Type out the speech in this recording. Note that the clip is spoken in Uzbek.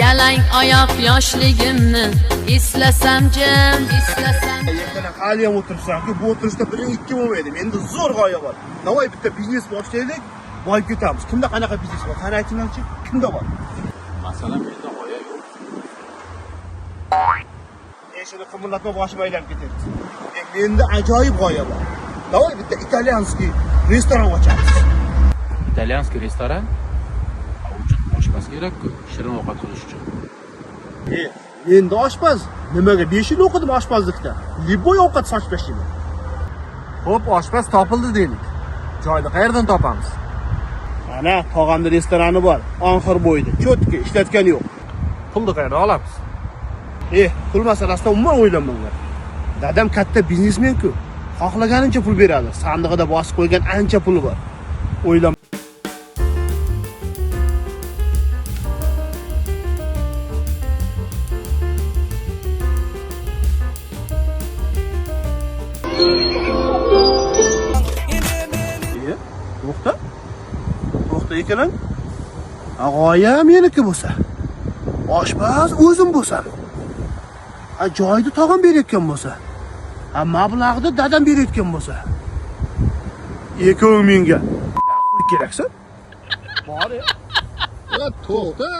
Yalang oyoq yoshligimni eslasam jim, eslasam. Ertaga hali ham o'tiribsan-ku, bu o'tirishda biring ikki bo'lmaydi. Menda zo'r g'oya bor. Navoiy bitta biznes boshlaylik, boyib ketamiz. Kimda qanaqa biznes bor? Qani aytinglarchi, kimda bor? Masalan, menda g'oya yo'q. Shuni qimirlatma boshim aylanib ketadi. Menda ajoyib g'oya bor. Navoiy bitta italyanskiy restoran ochamiz. Italyanskiy restoran? Uchun oshpaz kerak-ku, shirin ovqat qilish uchun. Menda oshpaz. Nimaga 5 yil o'qidim oshpazlikda. Liboy ovqat sochib tashlayman. Xo'p, oshpaz topildi deylik. Joyni qayerdan topamiz? Mana tog'amda restorani bor. Oxir bo'yda. Cho'tki ishlatgani yo'q. Pulni qayerdan olamiz? Pul masalasida umuman o'ylanmanglar. Dadam katta biznesmen-ku. Xohlaganicha pul beradi. Sandig'ida bosib qo'ygan ancha puli bor. O'ylam. To'xta ekan. G'oya meniki bo'lsa, oshpaz o'zim bo'lsam, joyni tog'am berayotgan bo'lsa, mablag'ni dadam berayotgan bo'lsa, ikkovi menga qo'y keraksan. Bor. To'xta.